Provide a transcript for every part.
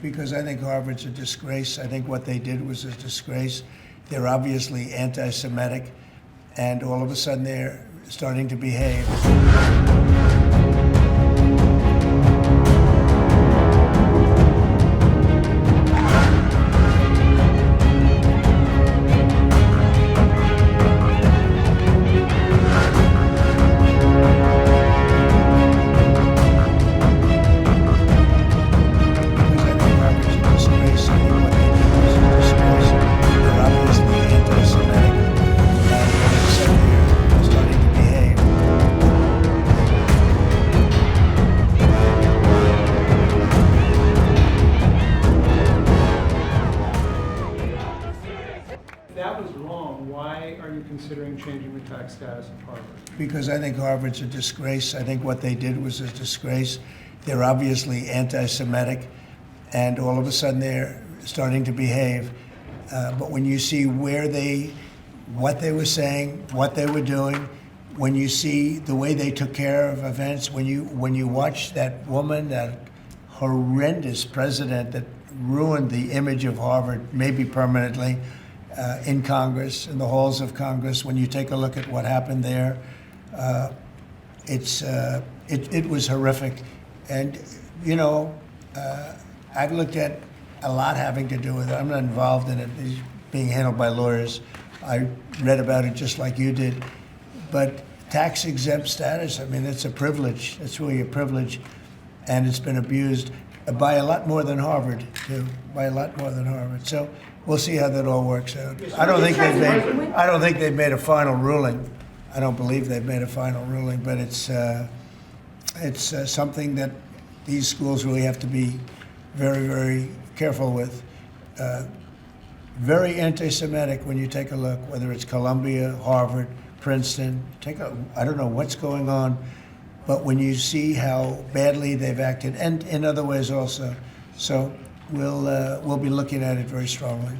Because I think Harvard's a disgrace. I think what they did was a disgrace. They're obviously anti-Semitic, and all of a sudden they're starting to behave. That was wrong. Why are you considering changing the tax status of Harvard? Because I think Harvard's a disgrace. I think what they did was a disgrace. They're obviously anti-Semitic, and all of a sudden they're starting to behave. But when you see what they were saying, what they were doing, when you see the way they took care of events, when you watch that woman, that horrendous president that ruined the image of Harvard, maybe permanently, in Congress, in the halls of Congress, when you take a look at what happened there, it was horrific. And, you know, I've looked at a lot having to do with it. I'm not involved in it. It's being handled by lawyers. I read about it just like you did. But tax-exempt status, I mean, it's a privilege. It's really a privilege. And it's been abused by a lot more than Harvard, too, by a lot more than Harvard. So we'll see how that all works out. I don't think they've made a final ruling. I don't believe they've made a final ruling, but it's something that these schools really have to be very, very careful with. Very anti-Semitic when you take a look, whether it's Columbia, Harvard, Princeton. I don't know what's going on, but when you see how badly they've acted, and in other ways also, so we'll be looking at it very strongly.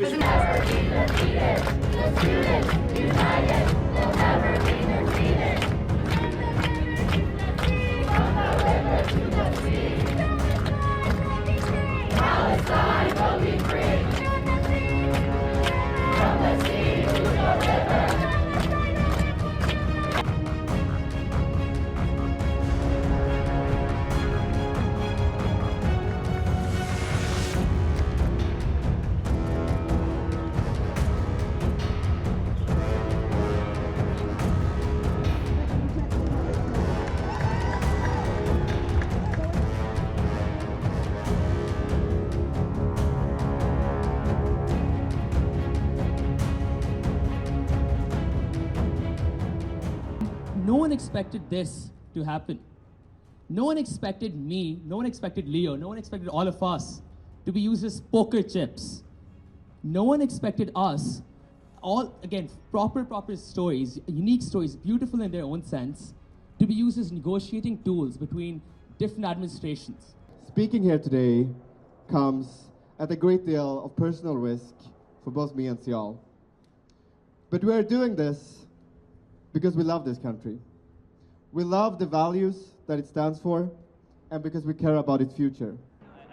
No one expected this to happen. No one expected me, no one expected Leo, no one expected all of us to be used as poker chips. No one expected us, all, again, proper stories, unique stories, beautiful in their own sense, to be used as negotiating tools between different administrations. Speaking here today comes at a great deal of personal risk for both me and Sial. But we are doing this because we love this country. We love the values that it stands for, and because we care about its future.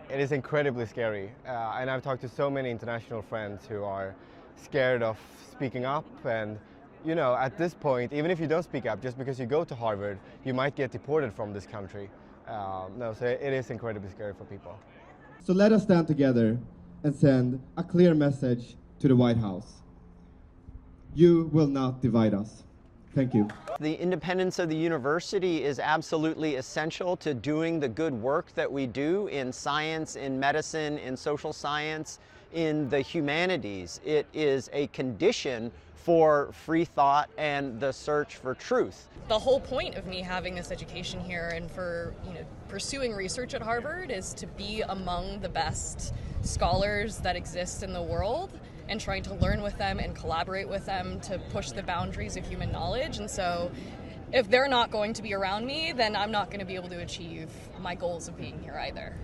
It is incredibly scary, and I've talked to so many international friends who are scared of speaking up, and you know, at this point, even if you don't speak up, just because you go to Harvard, you might get deported from this country. So it is incredibly scary for people. So let us stand together and send a clear message to the White House. You will not divide us. Thank you. The independence of the university is absolutely essential to doing the good work that we do in science, in medicine, in social science, in the humanities. It is a condition for free thought and the search for truth. The whole point of me having this education here and for pursuing research at Harvard is to be among the best scholars that exist in the world, and trying to learn with them and collaborate with them to push the boundaries of human knowledge. And so if they're not going to be around me, then I'm not going to be able to achieve my goals of being here either.